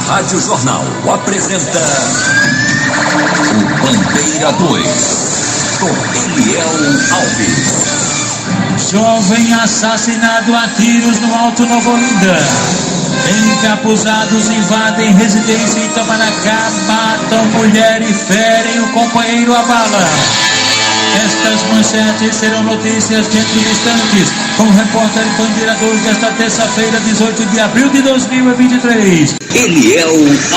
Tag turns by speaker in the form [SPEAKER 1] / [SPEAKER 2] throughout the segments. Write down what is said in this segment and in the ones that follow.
[SPEAKER 1] Rádio Jornal apresenta o Bandeira 2, com Eliel Alves.
[SPEAKER 2] Jovem assassinado a tiros no Alto Nova Olinda. Encapuzados invadem residência em Itamaracá, matam mulher e ferem o companheiro a bala. Estas manchetes serão notícias dentro de instantes, com o repórter Bandeira 2 desta terça-feira, 18 de abril de 2023.
[SPEAKER 1] Eliel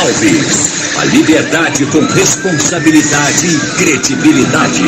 [SPEAKER 1] Alves. A liberdade com responsabilidade e credibilidade.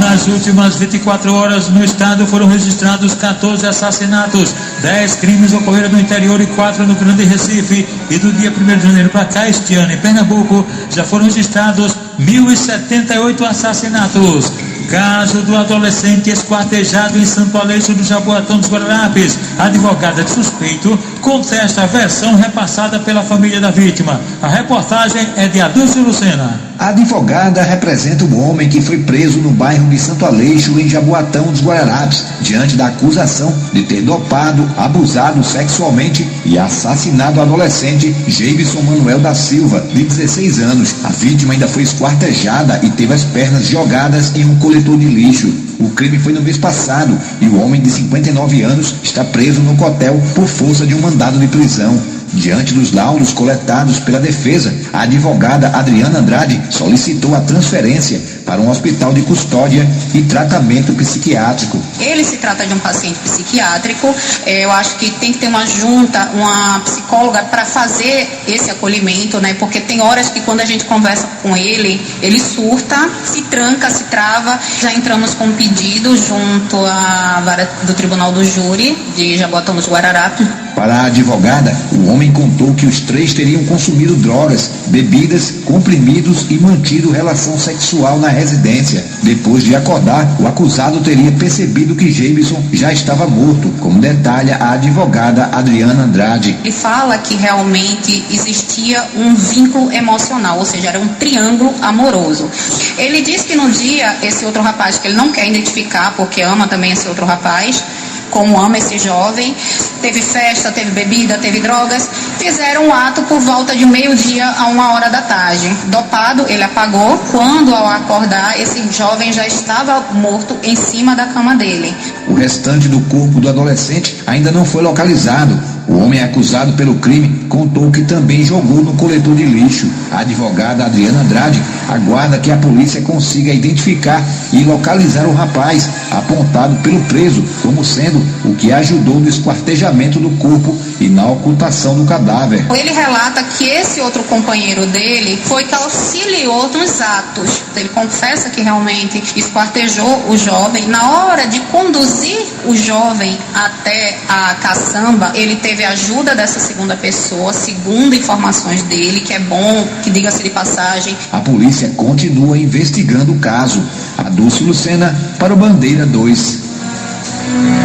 [SPEAKER 2] Nas últimas 24 horas no estado foram registrados 14 assassinatos. 10 crimes ocorreram no interior e 4 no Grande Recife. E do dia 1º de janeiro para cá, este ano, em Pernambuco, já foram registrados 1.078 assassinatos. Caso do adolescente esquartejado em Santo Aleixo do Jaboatão dos Guararapes. A advogada de suspeito contesta a versão repassada pela família da vítima. A reportagem é de Adúlcio Lucena.
[SPEAKER 3] A advogada representa um homem que foi preso no bairro de Santo Aleixo, em Jaboatão dos Guararapes, diante da acusação de ter dopado, abusado sexualmente e assassinado o adolescente Geibson Manuel da Silva, de 16 anos. A vítima ainda foi esquartejada e teve as pernas jogadas em um coletor de lixo. O crime foi no mês passado e o homem de 59 anos está preso no Cotel por força de um mandado de prisão. Diante dos laudos coletados pela defesa, a advogada Adriana Andrade solicitou a transferência para um hospital de custódia e tratamento psiquiátrico.
[SPEAKER 4] Ele se trata de um paciente psiquiátrico, eu acho que tem que ter uma junta, uma psicóloga para fazer esse acolhimento, né? Porque tem horas que quando a gente conversa com ele, ele surta, se tranca, se trava. Já entramos com um pedido junto à vara do Tribunal do Júri de Jaboatão dos Guararapes.
[SPEAKER 3] Para a advogada, o homem contou que os três teriam consumido drogas, bebidas, comprimidos e mantido relação sexual na residência. Depois de acordar, o acusado teria percebido que Geibson já estava morto, como detalha a advogada Adriana Andrade.
[SPEAKER 4] Ele fala que realmente existia um vínculo emocional, ou seja, era um triângulo amoroso. Ele diz que no dia, esse outro rapaz, que ele não quer identificar porque ama também esse outro rapaz, como ama esse jovem, teve festa, teve bebida, teve drogas, fizeram um ato por volta de 12h a 1h da tarde. Dopado, ele apagou. Quando ao acordar, esse jovem já estava morto em cima da cama dele.
[SPEAKER 3] O restante do corpo do adolescente ainda não foi localizado. O homem acusado pelo crime contou que também jogou no coletor de lixo. A advogada Adriana Andrade aguarda que a polícia consiga identificar e localizar o rapaz, apontado pelo preso como sendo o que ajudou no esquartejamento do corpo e na ocultação do cadáver.
[SPEAKER 4] Ele relata que esse outro companheiro dele foi que auxiliou nos atos. Ele confessa que realmente esquartejou o jovem. Na hora de conduzir o jovem até a caçamba, ele teve a ajuda dessa segunda pessoa, segundo informações dele, que é bom que diga-se de passagem.
[SPEAKER 3] A polícia continua investigando o caso. Adúlcio Lucena para o Bandeira 2.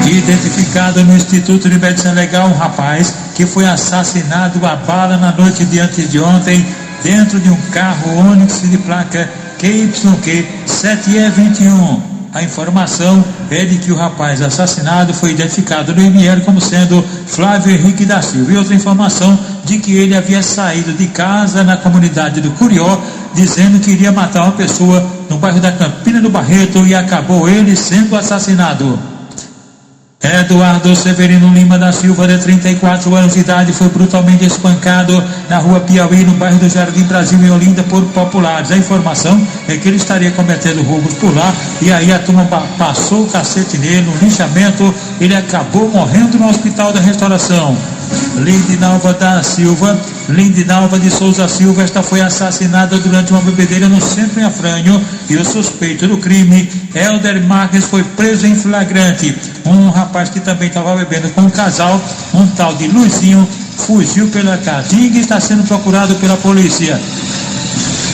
[SPEAKER 2] Identificado no Instituto de Medicina Legal um rapaz que foi assassinado a bala na noite de antes de ontem dentro de um carro Onix de placa QYQ 7E21. A informação é de que o rapaz assassinado foi identificado no IML como sendo Flávio Henrique da Silva. E outra informação de que ele havia saído de casa na comunidade do Curió, dizendo que iria matar uma pessoa no bairro da Campina do Barreto e acabou ele sendo assassinado. Eduardo Severino Lima da Silva, de 34 anos de idade, foi brutalmente espancado na rua Piauí, no bairro do Jardim Brasil, em Olinda, por populares. A informação é que ele estaria cometendo roubos por lá e aí a turma passou o cacete nele, no linchamento, ele acabou morrendo no Hospital da Restauração. Lindinalva de Souza Silva, esta foi assassinada durante uma bebedeira no centro em Afrânio e o suspeito do crime, Helder Marques, foi preso em flagrante. Um rapaz que também estava bebendo com um casal, um tal de Luizinho, fugiu pela casinha e está sendo procurado pela polícia.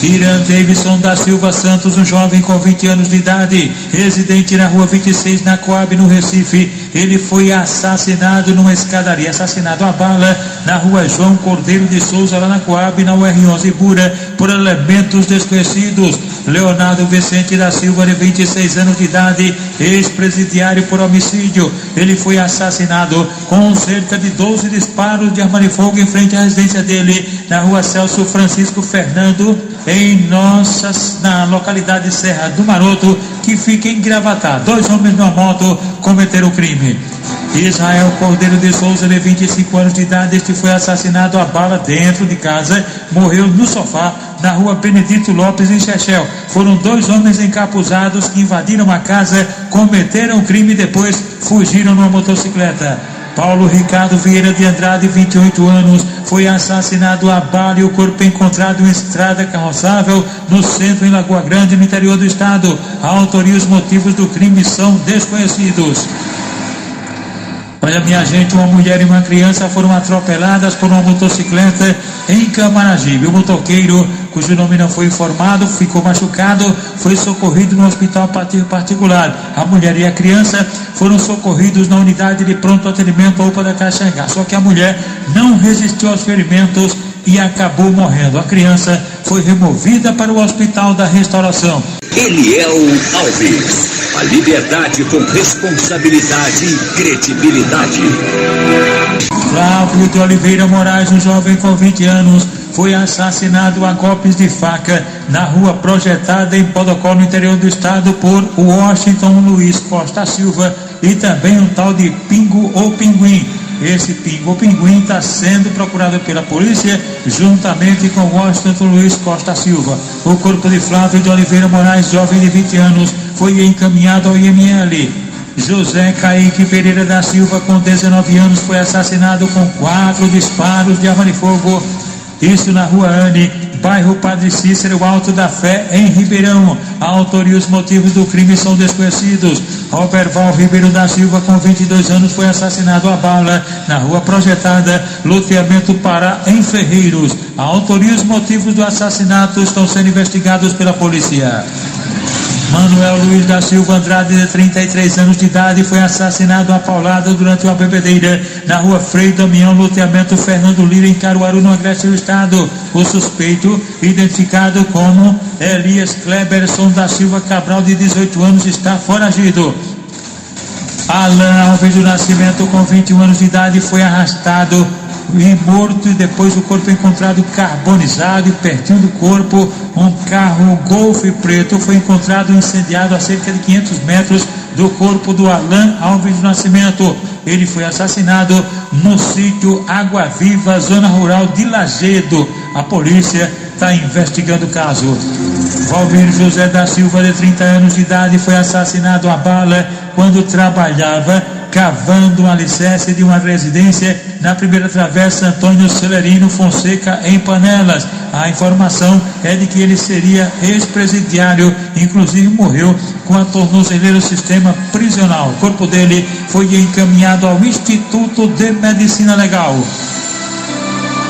[SPEAKER 2] Irã Davidson da Silva Santos, um jovem com 20 anos de idade, residente na rua 26, na Coab, no Recife. ele foi assassinado numa escadaria, assassinado a bala na rua João Cordeiro de Souza, lá na Coab, na UR11 Bura, por elementos desconhecidos. Leonardo Vicente da Silva, de 26 anos de idade, ex-presidiário por homicídio. Ele foi assassinado com cerca de 12 disparos de arma de fogo em frente à residência dele, na rua Celso Francisco Fernando, na localidade de Serra do Maroto, que fica em Gravatá. 2 homens numa moto cometeram o crime. Israel Cordeiro de Souza, de 25 anos de idade, este foi assassinado a bala dentro de casa, morreu no sofá, na rua Benedito Lopes, em Chechel. Foram 2 homens encapuzados que invadiram a casa, cometeram o crime e depois fugiram numa motocicleta. Paulo Ricardo Vieira de Andrade, 28 anos, foi assassinado a bala e o corpo encontrado em estrada carroçável no centro, em Lagoa Grande, no interior do estado. A autoria e os motivos do crime são desconhecidos. Olha, minha gente, uma mulher e uma criança foram atropeladas por uma motocicleta em Camaragibe. O motoqueiro, cujo nome não foi informado, ficou machucado, foi socorrido no hospital particular. A mulher e a criança foram socorridos na unidade de pronto atendimento UPA da Caxangá. Só que a mulher não resistiu aos ferimentos e acabou morrendo. A criança foi removida para o Hospital da Restauração.
[SPEAKER 1] Eliel Alves. A liberdade com responsabilidade e credibilidade.
[SPEAKER 2] Flávio de Oliveira Moraes, um jovem com 20 anos, foi assassinado a golpes de faca na rua Projetada, em Podocó, no interior do estado, por Washington Luiz Costa Silva e também um tal de Pingo ou Pinguim. Esse Pingo ou Pinguim está sendo procurado pela polícia juntamente com Washington Luiz Costa Silva. O corpo de Flávio de Oliveira Moraes, jovem de 20 anos, foi encaminhado ao IML. José Caíque Pereira da Silva, com 19 anos, foi assassinado com 4 disparos de arma de fogo. Isso na rua Anne, bairro Padre Cícero, Alto da Fé, em Ribeirão. A autoria e os motivos do crime são desconhecidos. Roberval Ribeiro da Silva, com 22 anos, foi assassinado a bala na rua Projetada, loteamento Pará, em Ferreiros. A autoria e os motivos do assassinato estão sendo investigados pela polícia. Manuel Luiz da Silva Andrade, de 33 anos de idade, foi assassinado a paulada durante uma bebedeira na rua Frei Damião, loteamento Fernando Lira, em Caruaru, no agreste do estado. O suspeito, identificado como Elias Kleberson da Silva Cabral, de 18 anos, está foragido. Alan Alves do Nascimento, com 21 anos de idade, foi arrastado e morto, e depois o corpo encontrado carbonizado, e pertinho do corpo um carro Golf preto foi encontrado incendiado a cerca de 500 metros do corpo do Alan Alves do Nascimento. Ele foi assassinado no sítio Água Viva, zona rural de Lagedo. A polícia está investigando o caso. Valmir José da Silva, de 30 anos de idade, foi assassinado a bala quando trabalhava cavando um alicerce de uma residência na primeira travessa Antônio Celerino Fonseca, em Panelas. A informação é de que ele seria ex-presidiário, inclusive morreu com a tornozeleira do sistema prisional. O corpo dele foi encaminhado ao Instituto de Medicina Legal.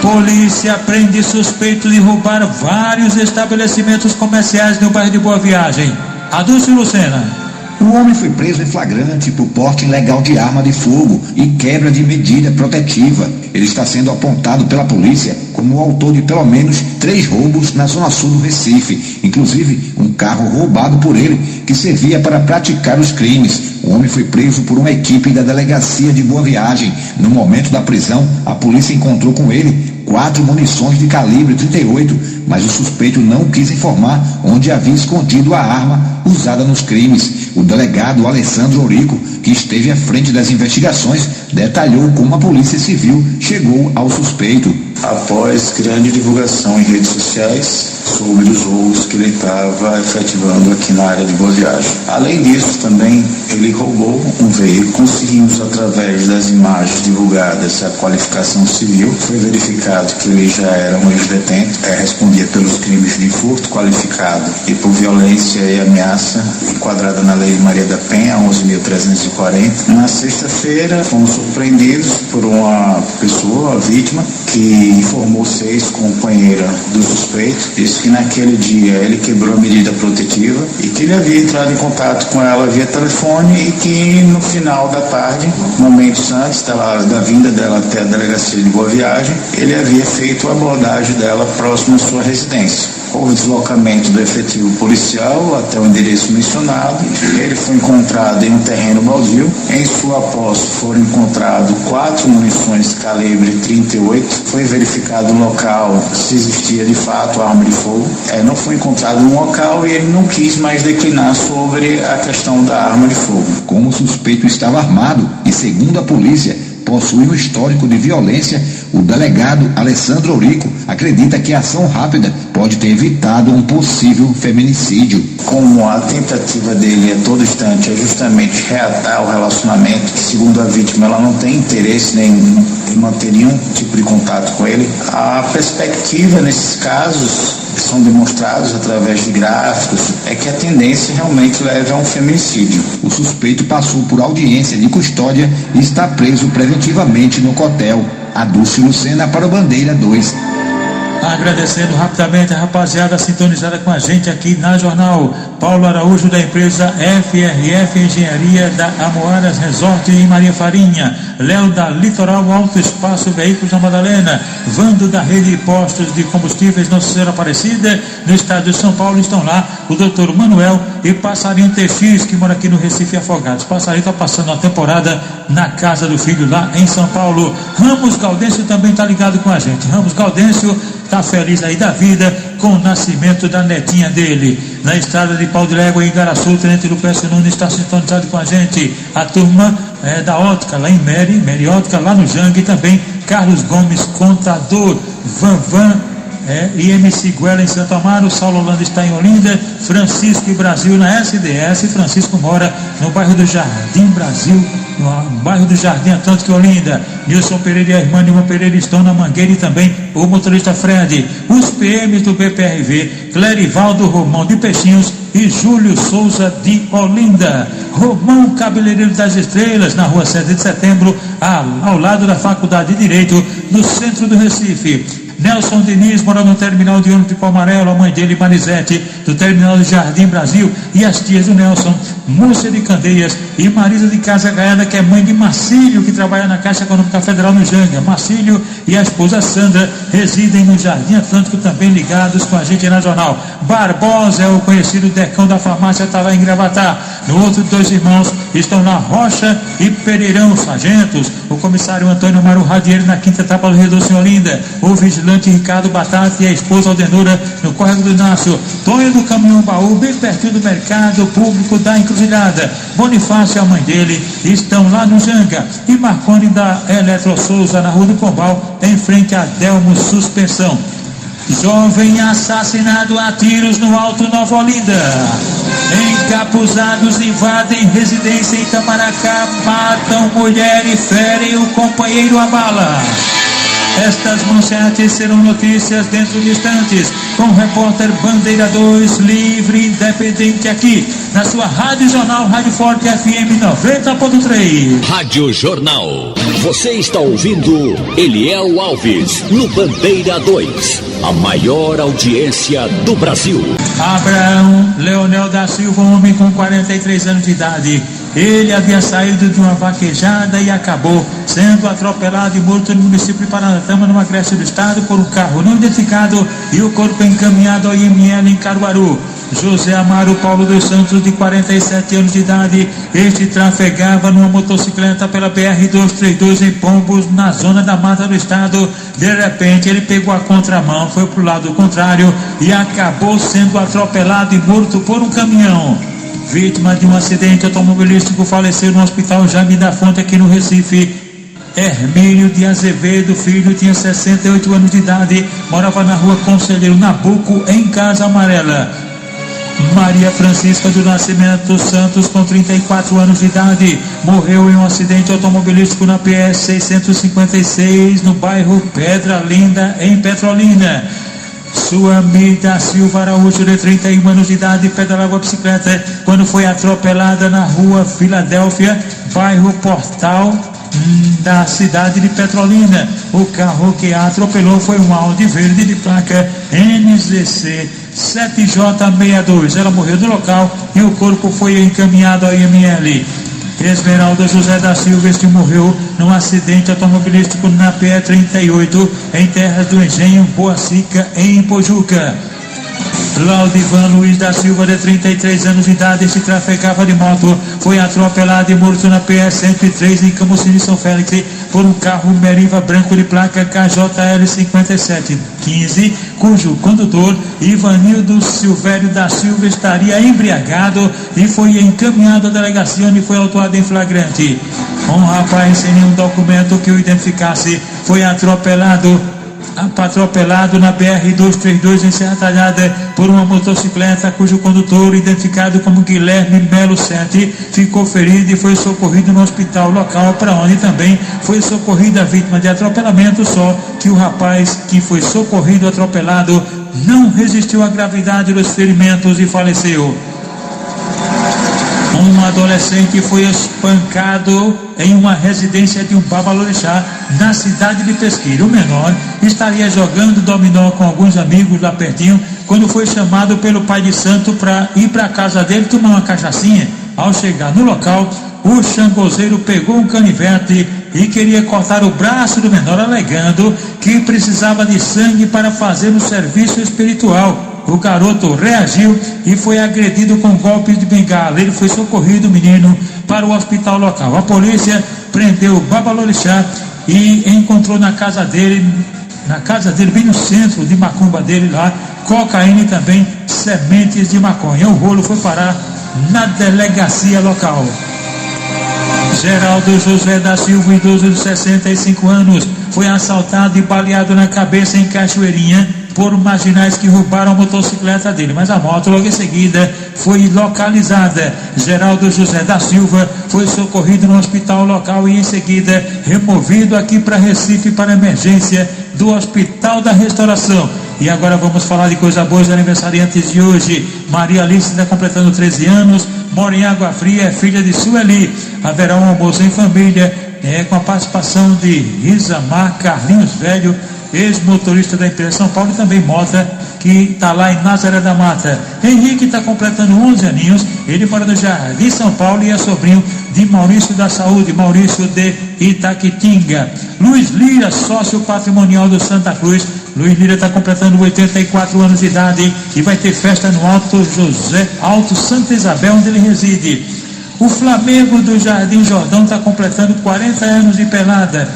[SPEAKER 2] Polícia prende suspeito de roubar vários estabelecimentos comerciais no bairro de Boa Viagem. Adúlcio Lucena.
[SPEAKER 3] O homem foi preso em flagrante por porte ilegal de arma de fogo e quebra de medida protetiva. Ele está sendo apontado pela polícia como o autor de pelo menos 3 roubos na zona sul do Recife, inclusive um carro roubado por ele que servia para praticar os crimes. O homem foi preso por uma equipe da delegacia de Boa Viagem. No momento da prisão, a polícia encontrou com ele 4 munições de calibre 38, mas o suspeito não quis informar onde havia escondido a arma usada nos crimes. O delegado Alessandro Ourico, que esteve à frente das investigações, detalhou como a Polícia Civil chegou ao suspeito.
[SPEAKER 5] Após grande divulgação em redes sociais sobre os roubos que ele estava efetivando aqui na área de Boa Viagem. Além disso, também ele roubou um veículo. Conseguimos, através das imagens divulgadas, a qualificação civil. Foi verificado que ele já era um ex-detento, respondia pelos crimes de furto qualificado e por violência e ameaça, enquadrada na Lei Maria da Penha, 11.340. Na sexta-feira, fomos surpreendidos por uma pessoa, a vítima, que informou ser ex-companheira do suspeito. Esse disse que naquele dia ele quebrou a medida protetiva e que ele havia entrado em contato com ela via telefone e que no final da tarde, momentos antes da vinda dela até a delegacia de Boa Viagem, ele havia feito a abordagem dela próximo à sua residência. Houve deslocamento do efetivo policial até o endereço mencionado. Ele foi encontrado em um terreno baldio. Em sua posse foram encontrados 4 munições calibre 38. Foi verificado o local se existia de fato arma de fogo. Não foi encontrado um local e ele não quis mais declinar sobre a questão da arma de fogo.
[SPEAKER 3] Como o suspeito estava armado e, segundo a polícia, possui um histórico de violência, o delegado Alessandro Eurico acredita que a ação rápida pode ter evitado um possível feminicídio.
[SPEAKER 5] Como a tentativa dele a todo instante é justamente reatar o relacionamento, que segundo a vítima ela não tem interesse nem em manter nenhum tipo de contato com ele, a perspectiva nesses casos que são demonstrados através de gráficos é que a tendência realmente leva a um feminicídio.
[SPEAKER 3] O suspeito passou por audiência de custódia e está preso preventivamente no Cotel. Adúlcio Lucena para o Bandeira 2.
[SPEAKER 2] Agradecendo rapidamente a rapaziada sintonizada com a gente aqui na Jornal. Paulo Araújo, da empresa FRF Engenharia, da Amoaras Resort em Maria Farinha. Léo, da Litoral Alto Espaço Veículos da Madalena. Vando, da Rede de Postos de Combustíveis Nossa Senhora Aparecida, no estado de São Paulo. Estão lá o doutor Manuel e Passarinho TX, que mora aqui no Recife Afogados. Passarinho está passando a temporada na casa do filho lá em São Paulo. Ramos Gaudêncio também está ligado com a gente. Ramos Gaudêncio está feliz aí da vida com o nascimento da netinha dele. Na estrada de Pau de Légua, em Igaraçu, o tenente Lucrécio Nunes está sintonizado com a gente. A turma da Ótica, lá em Meri Ótica, lá no Jangue, também Carlos Gomes, contador, Van e MC Guela em Santo Amaro. Saulo Holanda está em Olinda. Francisco e Brasil na SDS. Francisco mora no bairro do Jardim Brasil, no bairro do Jardim Atlântico, Olinda. Nilson Pereira e a irmã Nilma Pereira estão na Mangueira e também o motorista Fred. Os PMs do BPRV, Clerivaldo Romão de Peixinhos e Júlio Souza de Olinda. Romão, cabeleireiro das Estrelas, na rua 7 de setembro, ao lado da Faculdade de Direito, no centro do Recife. Nelson Diniz mora no terminal de ônibus de Palmarelo, a mãe dele, Marisete, do terminal de Jardim Brasil, e as tias do Nelson, Múcia de Candeias e Marisa de Casa Gaiada, que é mãe de Marcílio, que trabalha na Caixa Econômica Federal no Janga. Marcílio e a esposa Sandra residem no Jardim Atlântico, também ligados com a gente na Jornal. Barbosa é o conhecido Decão da farmácia, está lá em Gravatá. No outro, 2 irmãos estão lá, Rocha e Pereirão, sargentos. O comissário Antônio Maru Radieri na quinta etapa do Rio Doce, em Olinda. O vigilante Ricardo Batata e a esposa Aldenora no Córrego do Inácio. Tonho do Caminhão Baú, bem pertinho do mercado público da Encruzilhada. Bonifácio e a mãe dele estão lá no Janga. E Marconi da Eletro Souza, na Rua do Pombal, em frente a Delmo Suspensão. Jovem assassinado a tiros no Alto Nova Olinda. Encapuzados invadem residência em Itamaracá, matam mulher e ferem o companheiro a bala. Estas manchetes serão notícias dentro de instantes, com o repórter Bandeira 2, livre e independente, aqui na sua Rádio Jornal, Rádio Forte FM 90.3.
[SPEAKER 1] Rádio Jornal. Você está ouvindo Eliel Alves no Bandeira 2, a maior audiência do Brasil.
[SPEAKER 2] Abraão Leonel da Silva, um homem com 43 anos de idade. Ele havia saído de uma vaquejada e acabou sendo atropelado e morto no município de Paranatama, numa creche do estado, por um carro não identificado, e o corpo encaminhado ao IML em Caruaru. José Amaro Paulo dos Santos, de 47 anos de idade, este trafegava numa motocicleta pela BR-232 em Pombos, na zona da mata do estado. De repente ele pegou a contramão, foi para o lado contrário e acabou sendo atropelado e morto por um caminhão. Vítima de um acidente automobilístico, faleceu no Hospital Jaime da Fonte, aqui no Recife. Hermínio de Azevedo Filho tinha 68 anos de idade, morava na rua Conselheiro Nabuco, em Casa Amarela. Maria Francisca do Nascimento Santos, com 34 anos de idade, morreu em um acidente automobilístico na PS 656, no bairro Pedra Linda, em Petrolina. Suami da Silva Araújo, de 31 anos de idade, pedalava a bicicleta quando foi atropelada na rua Filadélfia, bairro Portal, da cidade de Petrolina. O carro que a atropelou foi um Audi verde de placa NZC 7J62. Ela morreu no local e o corpo foi encaminhado ao IML. Esmeralda José da Silva morreu num acidente automobilístico na PE 38 em terras do Engenho Boa Sica, em Pojuca. Laudivan Luiz da Silva, de 33 anos de idade, se trafegava de moto, foi atropelado e morto na PE 103 em Camocim, São Félix, por um carro Meriva branco de placa KJL 5715, cujo condutor Ivanildo Silvério da Silva estaria embriagado e foi encaminhado à delegacia, onde foi autuado em flagrante. Um rapaz sem nenhum documento que o identificasse foi atropelado na BR-232 em Serra Talhada por uma motocicleta, cujo condutor, identificado como Guilherme Melo Sete, ficou ferido e foi socorrido no hospital local, para onde também foi socorrida a vítima de atropelamento, só que o rapaz que foi socorrido atropelado não resistiu à gravidade dos ferimentos e faleceu. Um adolescente foi espancado em uma residência de um babalorixá na cidade de Pesqueira. O menor estaria jogando dominó com alguns amigos lá pertinho quando foi chamado pelo pai de santo para ir para a casa dele tomar uma cachaçinha. Ao chegar no local, o xangozeiro pegou um canivete e queria cortar o braço do menor, alegando que precisava de sangue para fazer o serviço espiritual. O garoto reagiu e foi agredido com golpes de bengala. Ele foi socorrido, o menino, para o hospital local. A polícia prendeu o babalorixá e encontrou na casa dele, bem no centro de macumba dele lá, cocaína e também sementes de maconha. O rolo foi parar na delegacia local. Geraldo José da Silva, idoso de 65 anos, foi assaltado e baleado na cabeça em Cachoeirinha por marginais que roubaram a motocicleta dele, mas a moto logo em seguida foi localizada. Geraldo José da Silva foi socorrido no hospital local e em seguida removido aqui para Recife para emergência do Hospital da Restauração. E agora vamos falar de coisa boa, de aniversariantes de hoje. Maria Alice está completando 13 anos, mora em Água Fria, é filha de Sueli. Haverá um almoço em família, com a participação de Isamar Carlinhos Velho, ex-motorista da empresa São Paulo, e também Mota, que está lá em Nazaré da Mata. Henrique está completando 11 aninhos, ele mora no Jardim São Paulo e é sobrinho de Maurício da Saúde, Maurício de Itaquitinga. Luiz Lira, sócio patrimonial do Santa Cruz. Luiz Lira está completando 84 anos de idade e vai ter festa no Alto Santa Isabel, onde ele reside. O Flamengo do Jardim Jordão está completando 40 anos de pelada.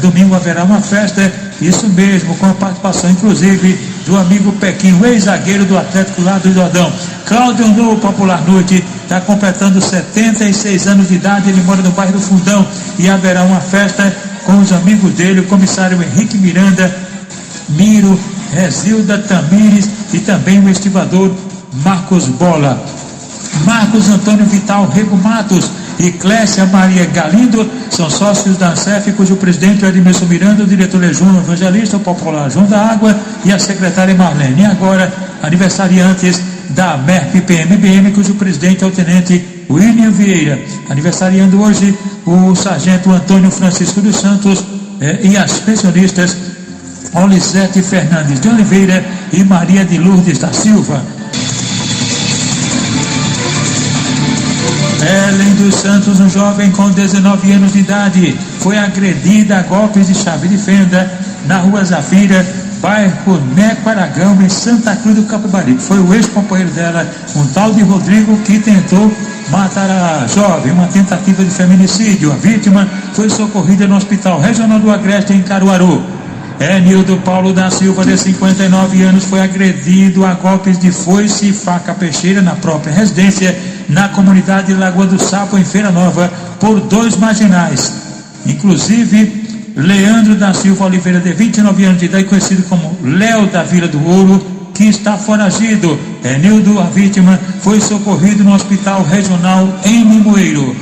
[SPEAKER 2] Domingo haverá uma festa, isso mesmo, com a participação inclusive do amigo Pequinho, ex-zagueiro do Atlético lá do Jordão. Cláudio no Popular Noite está completando 76 anos de idade, ele mora no bairro do Fundão e haverá uma festa com os amigos dele, o comissário Henrique Miranda, Miro, Rezilda Tamires e também o estivador Marcos Bola. Marcos Antônio Vital Rego Matos e Clécia Maria Galindo são sócios da ANSEF, cujo presidente é Edmilson Miranda, o diretor é João Evangelista, o popular João da Água e a secretária Marlene. E agora, aniversariantes da MERP PMBM, cujo presidente é o tenente William Vieira. Aniversariando hoje o sargento Antônio Francisco dos Santos e as pensionistas Olisete Fernandes de Oliveira e Maria de Lourdes da Silva. Ellen dos Santos, um jovem com 19 anos de idade, foi agredida a golpes de chave de fenda na rua Zafira, bairro Neco Aragão, em Santa Cruz do Capibaribe. Foi o ex-companheiro dela, um tal de Rodrigo, que tentou matar a jovem, uma tentativa de feminicídio. A vítima foi socorrida no Hospital Regional do Agreste, em Caruaru. Nildo Paulo da Silva, de 59 anos, foi agredido a golpes de foice e faca peixeira na própria residência, na comunidade Lagoa do Sapo, em Feira Nova, por 2 marginais. Inclusive, Leandro da Silva Oliveira, de 29 anos de idade, conhecido como Léo da Vila do Ouro, que está foragido. Nildo, a vítima, foi socorrido no Hospital Regional em Limoeiro.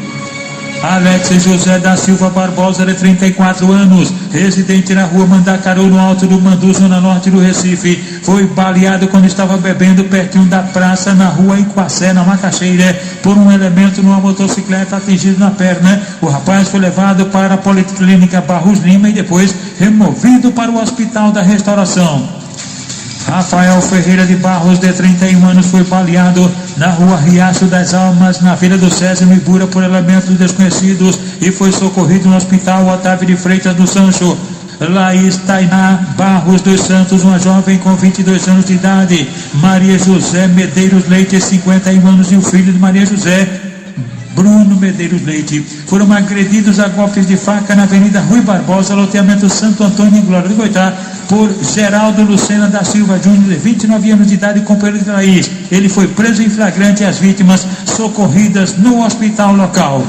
[SPEAKER 2] Alex José da Silva Barbosa, de 34 anos, residente na rua Mandacaru, no Alto do Mandu, zona norte do Recife, foi baleado quando estava bebendo pertinho da praça na rua Iquacé, na Macaxeira, por um elemento numa motocicleta, atingido na perna. O rapaz foi levado para a Policlínica Barros Lima e depois removido para o Hospital da Restauração. Rafael Ferreira de Barros, de 31 anos, foi baleado na rua Riacho das Almas, na Vila do César Mibura, por elementos desconhecidos e foi socorrido no Hospital Otávio de Freitas do Sancho. Laís Tainá Barros dos Santos, uma jovem com 22 anos de idade. Maria José Medeiros Leite, 51 anos, e o filho de Maria José, Bruno Medeiros Leite, foram agredidos a golpes de faca na Avenida Rui Barbosa, loteamento Santo Antônio, em Glória do Goitá, por Geraldo Lucena da Silva Júnior, de 29 anos de idade, companheiro de Laís. Ele foi preso em flagrante e as vítimas socorridas no hospital local.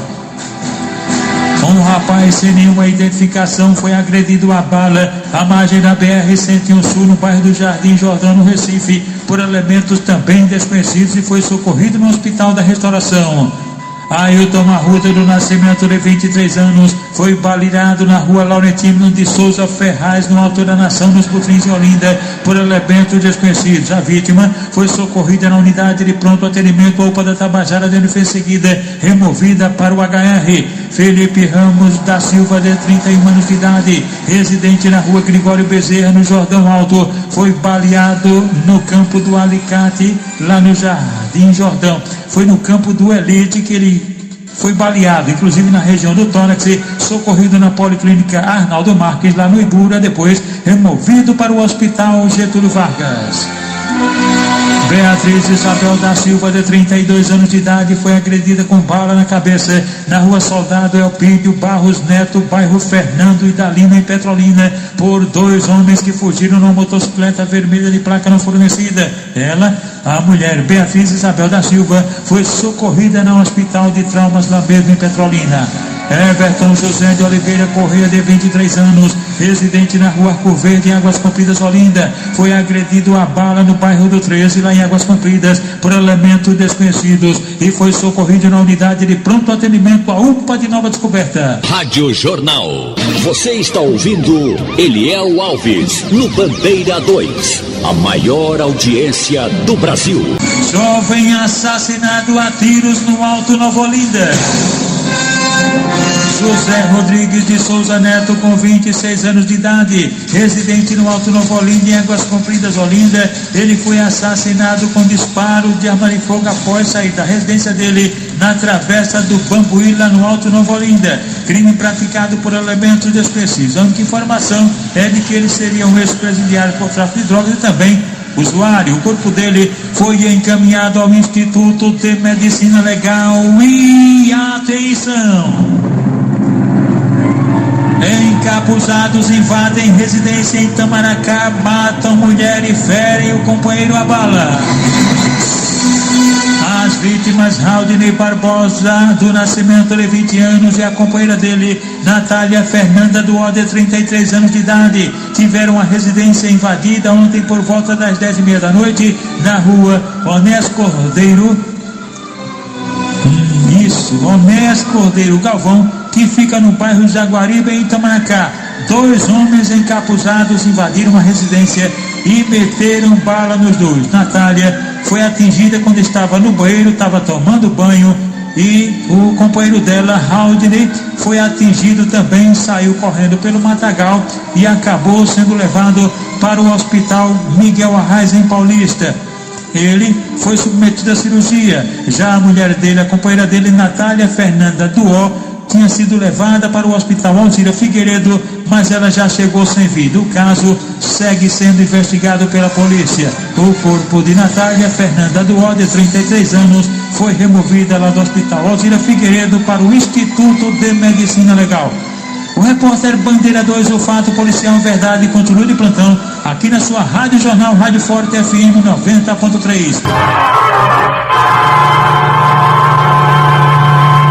[SPEAKER 2] Um rapaz sem nenhuma identificação foi agredido a bala à margem da BR-101 Sul, no bairro do Jardim Jordão, no Recife, por elementos também desconhecidos e foi socorrido no Hospital da Restauração. Ailton Arruda do Nascimento, de 23 anos, foi baleado na rua Laurentino de Souza Ferraz, no Alto da Nação, nos Butrins de Olinda, por elementos desconhecidos. A vítima foi socorrida na unidade de pronto atendimento UPA da Tabajara, sendo em seguida removida para o HR. Felipe Ramos da Silva, de 31 anos de idade, residente na rua Gregório Bezerra, no Jordão Alto, foi baleado no campo do Alicate, lá no Jardim Jordão. Foi no campo do Elite que ele foi baleado, inclusive na região do tórax, socorrido na Policlínica Arnaldo Marques, lá no Ibura, depois removido para o Hospital Getúlio Vargas. Beatriz Isabel da Silva, de 32 anos de idade, foi agredida com bala na cabeça na rua Soldado Elpídio Barros Neto, bairro Fernando Idalina, em Petrolina, por dois homens que fugiram numa motocicleta vermelha de placa não fornecida. Ela, a mulher Beatriz Isabel da Silva, foi socorrida no Hospital de Traumas, lá mesmo em Petrolina. Everton José de Oliveira Correia, de 23 anos, residente na rua Arco Verde, em Águas Compridas, Olinda, foi agredido a bala no bairro do 13, lá em Águas Compridas, por elementos desconhecidos e foi socorrido na unidade de pronto atendimento, a UPA de Nova Descoberta.
[SPEAKER 1] Rádio Jornal. Você está ouvindo Eliel Alves, no Bandeira 2, a maior audiência do Brasil.
[SPEAKER 2] Jovem assassinado a tiros no Alto Nova Olinda. José Rodrigues de Souza Neto, com 26 anos de idade, residente no Alto Nova Olinda, em Águas Compridas, Olinda. Ele foi assassinado com disparo de arma de fogo após sair da residência dele na Travessa do Bambuí, lá no Alto Nova Olinda. Crime praticado por elementos desconhecidos. A única informação é de que ele seria um ex-presidiário por tráfico de drogas e também usuário. O corpo dele foi encaminhado ao Instituto de Medicina Legal e atenção! Encapuzados invadem residência em Itamaracá, matam mulher e ferem o companheiro a bala. As vítimas, Raudinei Barbosa do Nascimento, de 20 anos, e a companheira dele, Natália Fernanda do O, de 33 anos de idade, tiveram a residência invadida ontem por volta das 10h30 da noite, na rua Onés Cordeiro Galvão, que fica no bairro Jaguaribe, em Itamaracá. Dois homens encapuzados invadiram a residência e meteram bala nos dois. Natália foi atingida quando estava no banheiro, estava tomando banho, e o companheiro dela, Raudney, foi atingido também, saiu correndo pelo matagal e acabou sendo levado para o Hospital Miguel Arraes, em Paulista. Ele foi submetido à cirurgia. Já a mulher dele, a companheira dele, Natália Fernanda do O, tinha sido levada para o Hospital Alzira Figueiredo, mas ela já chegou sem vida. O caso segue sendo investigado pela polícia. O corpo de Natália Fernanda do O, de 33 anos, foi removida lá do Hospital Alzira Figueiredo para o Instituto de Medicina Legal. O repórter Bandeira 2, o fato policial verdade, continua de plantão aqui na sua Rádio Jornal, Rádio Forte FM 90.3.